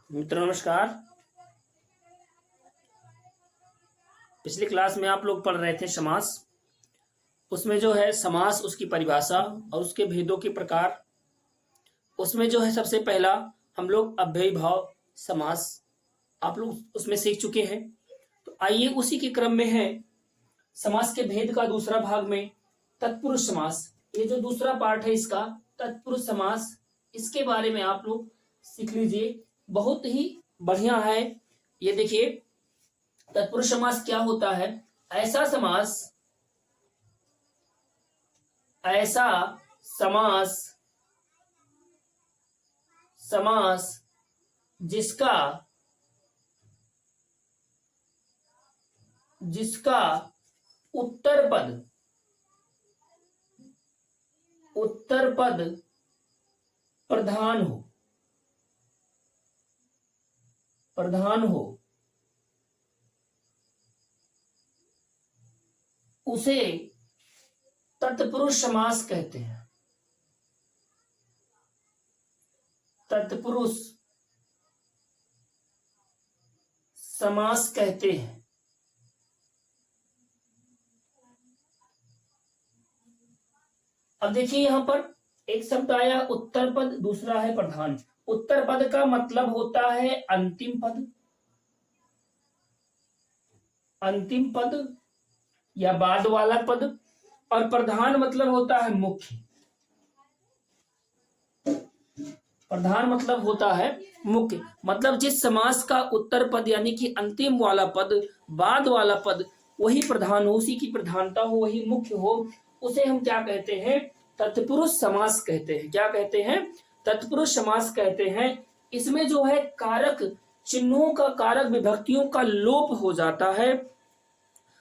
मित्र नमस्कार। पिछली क्लास में आप लोग पढ़ रहे थे समास। उसमें जो है समास, उसकी परिभाषा और उसके भेदों के प्रकार। उसमें जो है सबसे पहला हम लोग अव्ययीभाव समास आप लोग उसमें सीख चुके हैं। तो आइए उसी के क्रम में है समास के भेद का दूसरा भाग में तत्पुरुष समास। ये जो दूसरा पार्ट है इसका तत्पुरुष समास, इसके बारे में आप लोग सीख लीजिए। बहुत ही बढ़िया है। ये देखिए तत्पुरुष समास क्या होता है। ऐसा समास समास जिसका उत्तर पद प्रधान हो उसे तत्पुरुष समास कहते हैं। तत्पुरुष समास कहते हैं। अब देखिए यहां पर एक शब्द आया उत्तर पद, दूसरा है प्रधान। उत्तर पद का मतलब होता है अंतिम पद या बाद वाला पद, और प्रधान मतलब होता है मुख्य। प्रधान मतलब होता है मुख्य, मतलब जिस समास का उत्तर पद यानी कि अंतिम वाला पद, बाद वाला पद वही प्रधान हो, उसी की प्रधानता हो, वही मुख्य हो, उसे हम क्या कहते हैं? तत्पुरुष समास कहते हैं। क्या कहते हैं? तत्पुरुष समास कहते हैं। इसमें जो है कारक चिन्हों का, कारक विभक्तियों का लोप हो जाता है।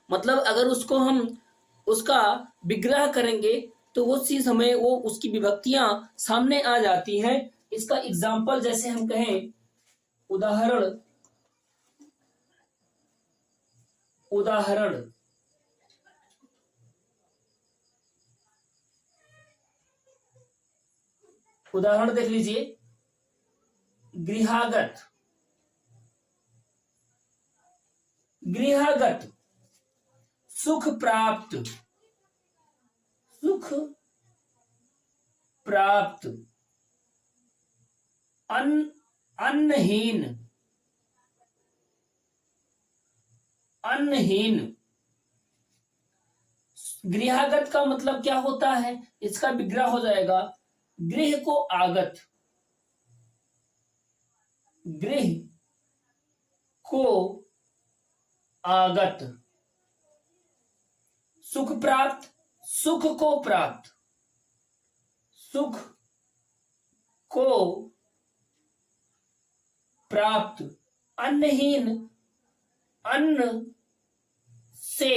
मतलब अगर उसको हम उसका विग्रह करेंगे तो वो चीज हमें वो उसकी विभक्तियां सामने आ जाती हैं। इसका एग्जाम्पल जैसे हम कहें, उदाहरण देख लीजिए। गृहागत सुख प्राप्त अन्नहीन गृहागत का मतलब क्या होता है? इसका विग्रह हो जाएगा गृह को आगत, गृह को आगत, सुख प्राप्त, सुख को प्राप्त, सुख को प्राप्त, अन्नहीन, अन्न से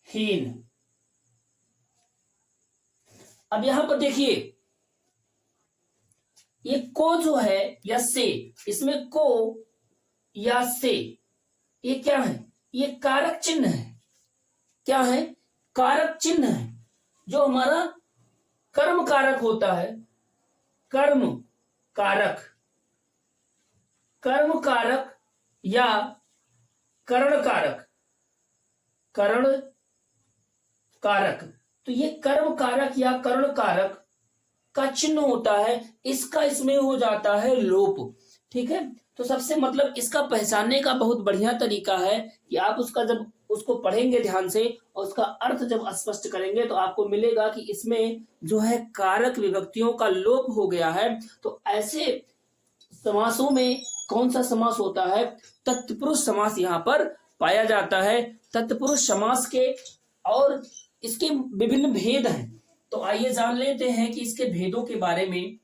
हीन। अब यहां पर देखिए ये को जो है या से, इसमें को या से ये क्या है? ये कारक चिन्ह है। क्या है? कारक चिन्ह है जो हमारा कर्म कारक होता है। कर्म कारक या करण कारक। तो ये कर्म कारक या करण कारक का चिन्ह होता है, इसका इसमें हो जाता है लोप। ठीक है, तो सबसे मतलब इसका पहचानने का बहुत बढ़िया तरीका है कि आप उसका जब उसको पढ़ेंगे ध्यान से और उसका अर्थ जब स्पष्ट करेंगे तो आपको मिलेगा कि इसमें जो है कारक विभक्तियों का लोप हो गया है। तो ऐसे समासों में कौन सा समास होता है? तत्पुरुष समास यहां पर पाया जाता है। तत्पुरुष समास के और इसके विभिन्न भेद हैं, तो आइए जान लेते हैं कि इसके भेदों के बारे में।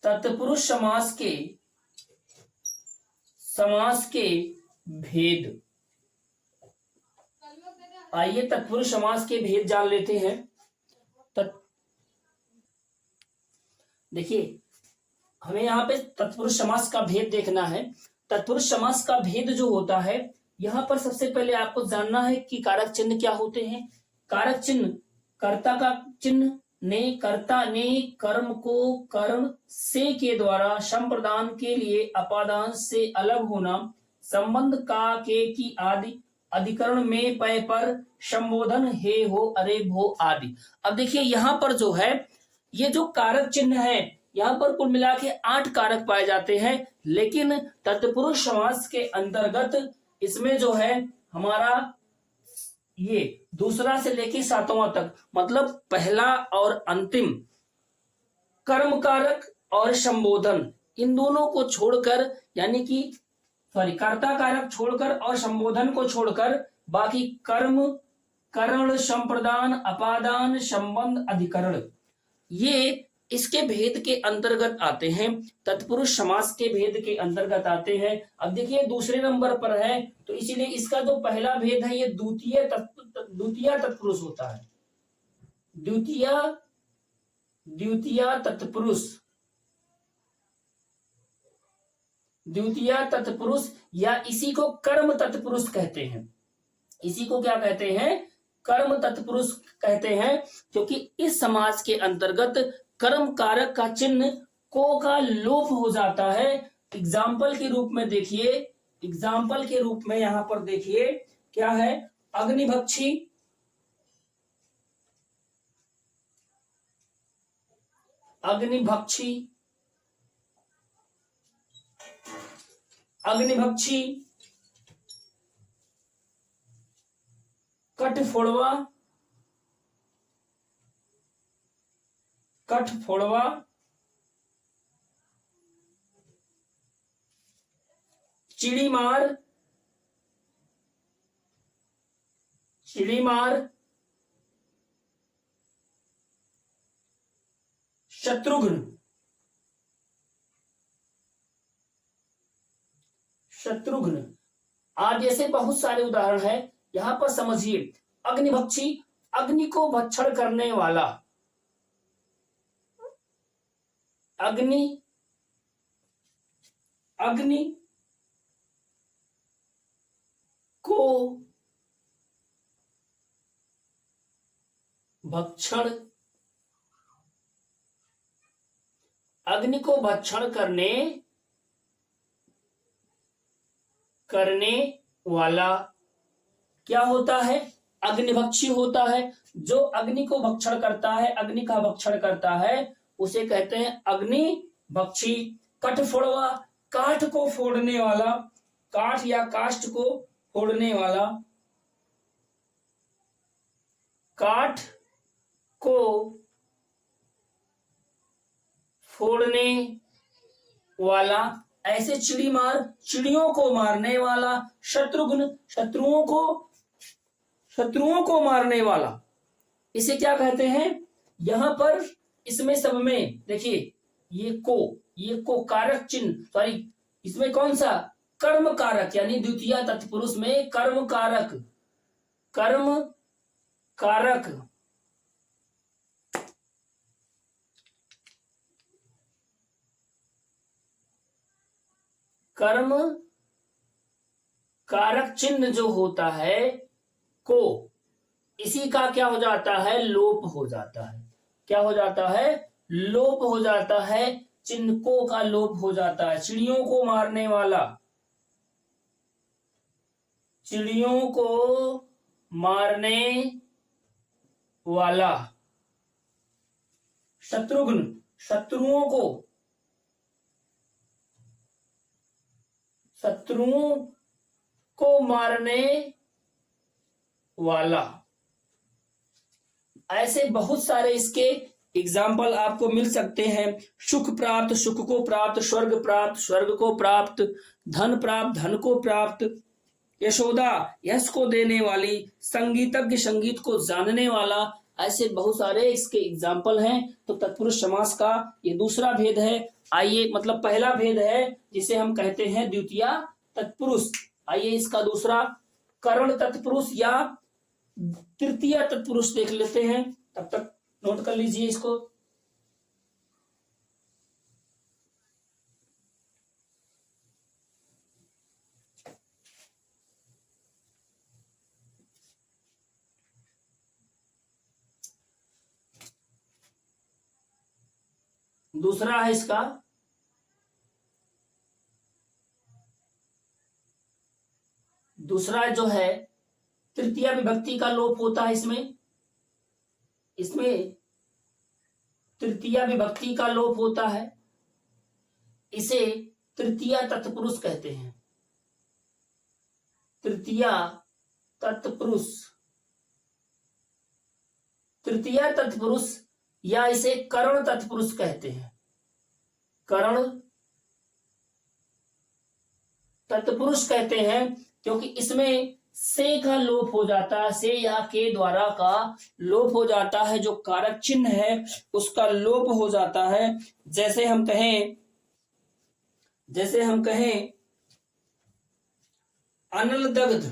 तत्पुरुष समास के भेद। आइए तत्पुरुष समास के भेद जान लेते हैं। देखिए हमें यहाँ पे तत्पुरुष समास का भेद देखना है। तत्पुरुष समास का भेद जो होता है, यहाँ पर सबसे पहले आपको जानना है कि कारक चिन्ह क्या होते हैं। कारक चिन्ह कर्ता का चिन्ह ने कर्ता ने कर्म को कर्ण से के द्वारा संप्रदान के लिए अपादान से अलग होना, संबंध का के की आदि अधिकरण में पय पर संबोधन हे हो अरे भो आदि। अब देखिए यहां पर जो है ये जो कारक चिन्ह है, यहां पर कुल मिला के 8 कारक पाए जाते हैं, लेकिन तत्पुरुष समास के अंतर्गत इसमें जो है हमारा ये दूसरा से लेके 7वां तक, मतलब पहला और अंतिम कर्म कारक और संबोधन, इन दोनों को छोड़कर, यानी कि कर्ता कारक छोड़कर और संबोधन को छोड़कर बाकी कर्म, करण, संप्रदान, अपादान, संबंध, अधिकरण, ये इसके भेद के अंतर्गत आते हैं, तत्पुरुष समास के भेद के अंतर्गत आते हैं। अब देखिए दूसरे नंबर पर है, तो इसीलिए इसका जो पहला भेद है ये द्वितीय तत्पुरुष होता है। द्वितीय तत्पुरुष या इसी को कर्म तत्पुरुष कहते हैं। इसी को क्या कहते हैं? कर्म तत्पुरुष कहते हैं, क्योंकि इस समाज के अंतर्गत कर्म कारक का चिन्ह को का लोप हो जाता है। एग्जाम्पल के रूप में देखिए, एग्जाम्पल के रूप में यहां पर देखिए क्या है, अग्निभक्षी, कठफोड़वा, चिड़ीमार, शत्रुघ्न आदि ऐसे बहुत सारे उदाहरण है। यहां पर समझिए, अग्निभक्षी, अग्नि को भक्षण करने वाला, अग्नि को भक्षण करने वाला क्या होता है? अग्निभक्षी होता है। जो अग्नि को भक्षण करता है, अग्नि का भक्षण करता है, उसे कहते हैं अग्निभक्षी। कठफोड़वा, काठ को फोड़ने वाला, काठ या काष्ठ को फोड़ने वाला, काठ को फोड़ने वाला। ऐसे चिड़ीमार, चिड़ियों को मारने वाला। शत्रुघ्न, शत्रुओं को मारने वाला, इसे क्या कहते हैं? यहां पर इसमें सब में देखिए, ये को कारक चिन्ह, सॉरी, इसमें कौन सा? कर्म कारक, यानी द्वितीय तत्पुरुष में कर्म कारक कर्म कारक चिन्ह जो होता है को, इसी का क्या हो जाता है? लोप हो जाता है। क्या हो जाता है? लोप हो जाता है। चिन्ह को का लोप हो जाता है। चिड़ियों को मारने वाला, चिड़ियों को मारने वाला। शत्रुघ्न, शत्रुओं को मारने वाला। ऐसे बहुत सारे इसके एग्जाम्पल आपको मिल सकते हैं। सुख प्राप्त, सुख को प्राप्त, स्वर्ग प्राप्त, स्वर्ग को प्राप्त, धन प्राप्त, धन को प्राप्त, यशोदा, यश को देने वाली, संगीतज्ञ, संगीत को जानने वाला। ऐसे बहुत सारे इसके एग्जाम्पल हैं। तो तत्पुरुष समास का ये दूसरा भेद है। आइए, मतलब पहला भेद है जिसे हम कहते हैं द्वितीय तत्पुरुष। आइए इसका दूसरा करण तत्पुरुष या तृतीय तत्पुरुष देख लेते हैं। तब तक नोट कर लीजिए इसको। दूसरा है इसका दूसरा जो है तृतीया विभक्ति का लोप होता है इसमें इसमें तृतीया विभक्ति का लोप होता है। इसे तृतीया तत्पुरुष कहते हैं। तृतीया तत्पुरुष तृतीया तत्पुरुष या इसे करण तत्पुरुष कहते हैं। करण तत्पुरुष कहते हैं क्योंकि इसमें से का लोप हो जाता है, से या के द्वारा का लोप हो जाता है, जो कारक चिन्ह है उसका लोप हो जाता है। जैसे हम कहें अनल दग्ध,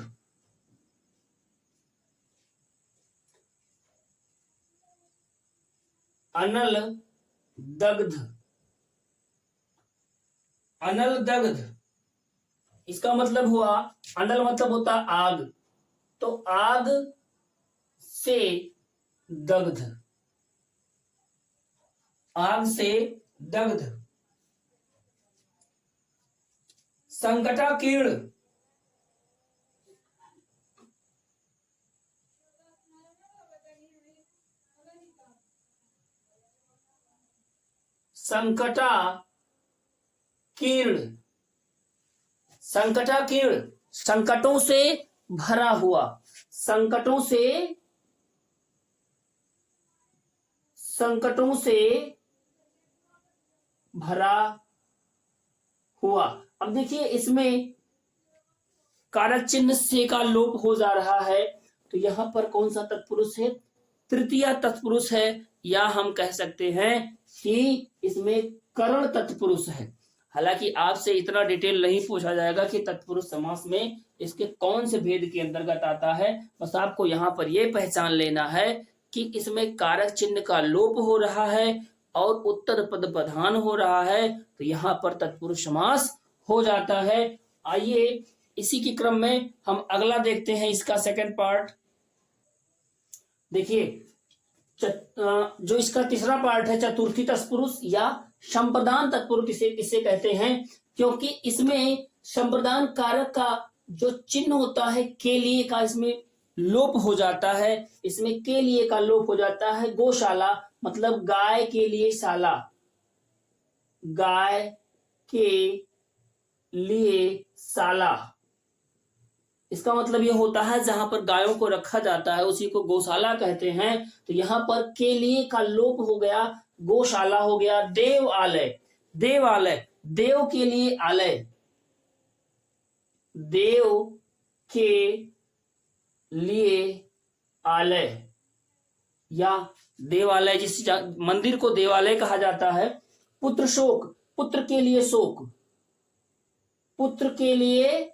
अनल दग्ध, अनल दग्ध, इसका मतलब हुआ, अनल मतलब होता आग, तो आग से दग्ध, आग से दग्ध। संकटाकीर्ण, संकटाकीर्ण, संकटाकीर्ण संकटों से भरा हुआ, संकटों से भरा हुआ। अब देखिए इसमें कारक चिन्ह से का लोप हो जा रहा है, तो यहां पर कौन सा तत्पुरुष है? तृतीया तत्पुरुष है, या हम कह सकते हैं कि इसमें करण तत्पुरुष है। हालांकि आपसे इतना डिटेल नहीं पूछा जाएगा कि तत्पुरुष समास में इसके कौन से भेद के अंतर्गत आता है, बस आपको यहाँ पर यह पहचान लेना है कि इसमें कारक चिन्ह का लोप हो रहा है और उत्तर पद प्रधान हो रहा है, तो यहाँ पर तत्पुरुष समास हो जाता है। आइए इसी के क्रम में हम अगला देखते हैं, इसका सेकंड पार्ट। देखिए जो इसका तीसरा पार्ट है चतुर्थी तत्पुरुष या संप्रदान तत्पुरुष इसे कहते हैं, क्योंकि इसमें संप्रदान कारक का जो चिन्ह होता है के लिए का इसमें लोप हो जाता है। इसमें के लिए का लोप हो जाता है। गौशाला मतलब गाय के लिए शाला, गाय के लिए शाला, इसका मतलब यह होता है जहां पर गायों को रखा जाता है उसी को गौशाला कहते हैं। तो यहां पर के लिए का लोप हो गया, गौशाला हो गया। देवालय, देवालय देव के लिए आलय, देव के लिए आलय या देवालय, जिस मंदिर को देवालय कहा जाता है। पुत्र शोक, पुत्र के लिए शोक, पुत्र के लिए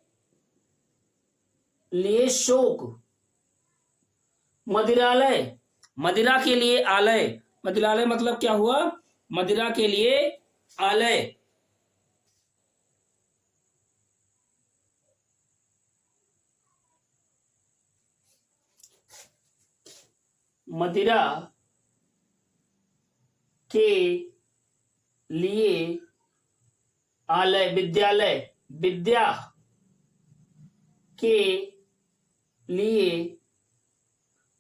शोक। मदिरालय, मदिरा के लिए आलय, मदिरालय मतलब क्या हुआ? मदिरा के लिए आलय। मदिरा के लिए आलय। विद्यालय, विद्या के लिए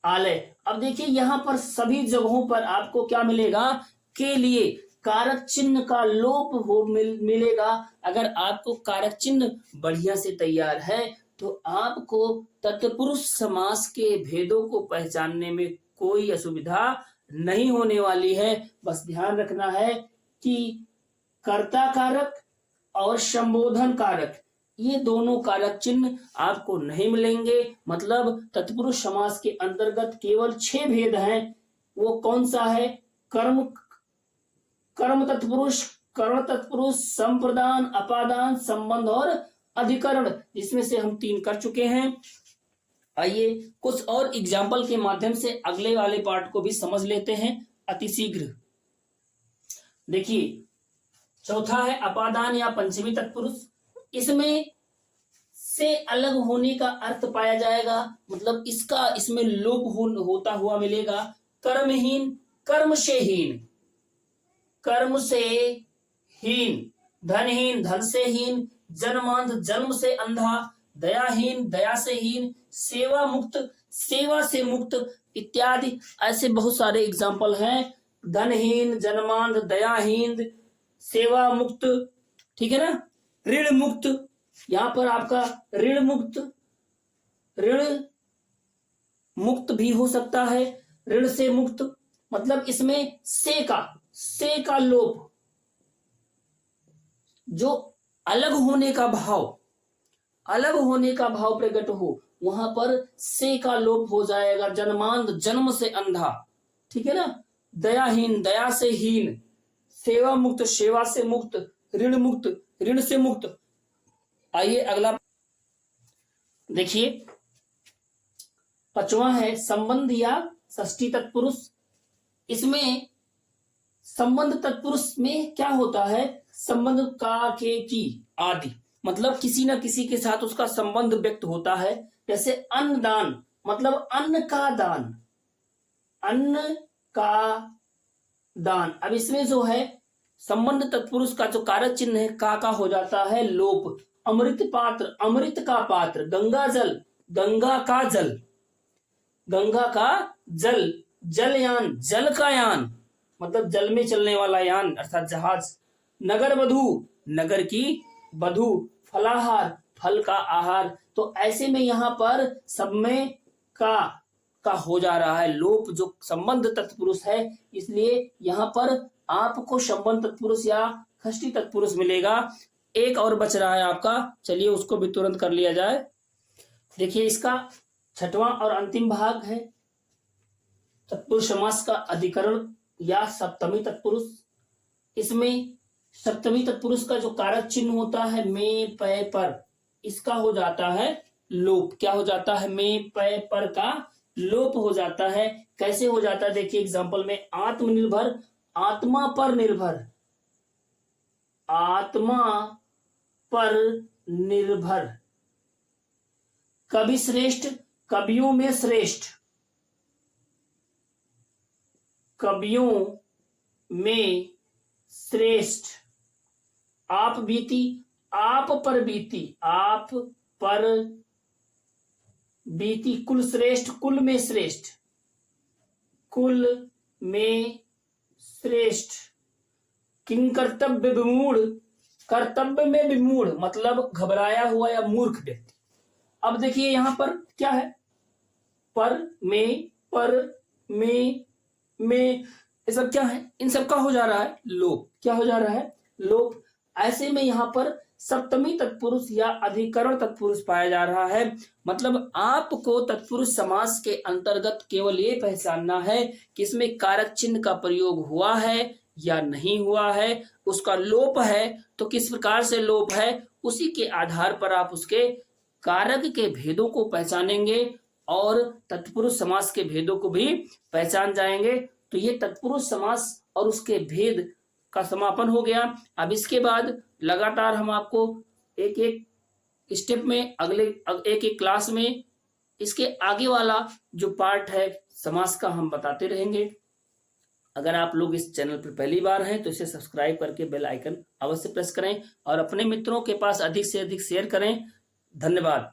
आलय। अब देखिए यहां पर सभी जगहों पर आपको क्या मिलेगा? के लिए कारक चिन्ह का लोप हो मिलेगा। अगर आपको कारक चिन्ह बढ़िया से तैयार है तो आपको तत्पुरुष समास के भेदों को पहचानने में कोई असुविधा नहीं होने वाली है। बस ध्यान रखना है कि कर्ता कारक और संबोधन कारक, ये दोनों कारक चिन्ह आपको नहीं मिलेंगे। मतलब तत्पुरुष समास के अंतर्गत केवल 6 भेद हैं। वो कौन सा है? कर्म, कर्म तत्पुरुष, कर्ण तत्पुरुष, संप्रदान, अपादान, संबंध और अधिकरण, जिसमें से हम 3 कर चुके हैं। आइए कुछ और एग्जाम्पल के माध्यम से अगले वाले पार्ट को भी समझ लेते हैं अतिशीघ्र। देखिए चौथा है अपादान या पंचमी तत्पुरुष। इसमें से अलग होने का अर्थ पाया जाएगा, मतलब इसका इसमें लोप होता हुआ मिलेगा। कर्महीन, कर्म से हीन, कर्म से हीन, धनहीन, धन से हीन, जन्मांध, जन्म से अंधा, दयाहीन, दया से हीन, सेवा मुक्त, सेवा से मुक्त इत्यादि। ऐसे बहुत सारे एग्जाम्पल हैं। धनहीन, जन्मांध, दयाहीन, सेवा मुक्त, ठीक है ना। ऋण मुक्त, यहां पर आपका ऋण मुक्त, ऋण मुक्त भी हो सकता है। ऋण से मुक्त मतलब इसमें से का लोप, जो अलग होने का भाव, अलग होने का भाव प्रकट हो, वहां पर से का लोप हो जाएगा। जन्मांध, जन्म से अंधा, ठीक है ना। दयाहीन, दया से हीन, सेवा मुक्त, सेवा से मुक्त, ऋण मुक्त, ऋण से मुक्त। आइए अगला देखिए, पांचवा है संबंध या षष्ठी तत्पुरुष। इसमें संबंध तत्पुरुष में क्या होता है, संबंध का, के, की आदि, मतलब किसी न किसी के साथ उसका संबंध व्यक्त होता है। जैसे अन्न दान, मतलब अन्न का दान, अन्न का दान। अब इसमें जो है संबंध तत्पुरुष का जो कारक चिन्ह है का हो जाता है लोप। अमृत पात्र, अमृत का पात्र। गंगा जल, गंगा का जल, गंगा का जल। जलयान, जल का यान, मतलब जल में चलने वाला यान अर्थात जहाज। नगर वधू, नगर की वधू। फलाहार, फल का आहार। तो ऐसे में यहां पर सब में का हो जा रहा है लोप, जो संबंध तत्पुरुष है। इसलिए यहां पर आपको संबंध तत्पुरुष या षष्ठी तत्पुरुष मिलेगा। एक और बच रहा है आपका, चलिए उसको भी तुरंत कर लिया जाए। देखिए इसका छठवां और अंतिम भाग है तत्पुरुष समास का अधिकरण या सप्तमी तत्पुरुष। इसमें सप्तमी तत्पुरुष का जो कारक चिन्ह होता है में, पै, पर, इसका हो जाता है लोप। क्या हो जाता है, में, पै, पर का लोप हो जाता है। कैसे हो जाता है देखिए एग्जांपल में, आत्मनिर्भर, आत्मा पर निर्भर, आत्मा पर निर्भर। कवि श्रेष्ठ, कवियों में श्रेष्ठ, कवियों में श्रेष्ठ। आप बीती, आप पर बीती, आप पर बीती। कुल श्रेष्ठ, कुल में श्रेष्ठ, कुल में श्रेष्ठ। किंग कर्तव्य विमूढ़, कर्तव्य में विमूढ़ मतलब घबराया हुआ या मूर्ख व्यक्ति। अब देखिए यहां पर क्या है, पर में ये सब क्या है, इन सब का हो जा रहा है लोप। क्या हो जा रहा है, लोप। ऐसे में यहां पर सप्तमी तत्पुरुष या अधिकरण तत्पुरुष पाया जा रहा है। मतलब आपको तत्पुरुष समास के अंतर्गत केवल ये पहचानना है कि इसमें कारक चिन्ह का प्रयोग हुआ है या नहीं हुआ है, उसका लोप है तो किस प्रकार से लोप है, उसी के आधार पर आप उसके कारक के भेदों को पहचानेंगे और तत्पुरुष समास के भेदों को भी पहचान जाएंगे। तो ये तत्पुरुष समास और उसके भेद का समापन हो गया। अब इसके बाद लगातार हम आपको एक एक स्टेप में, अगले एक एक क्लास में इसके आगे वाला जो पार्ट है समास का हम बताते रहेंगे। अगर आप लोग इस चैनल पर पहली बार हैं तो इसे सब्सक्राइब करके बेल आइकन अवश्य प्रेस करें और अपने मित्रों के पास अधिक से अधिक शेयर करें। धन्यवाद।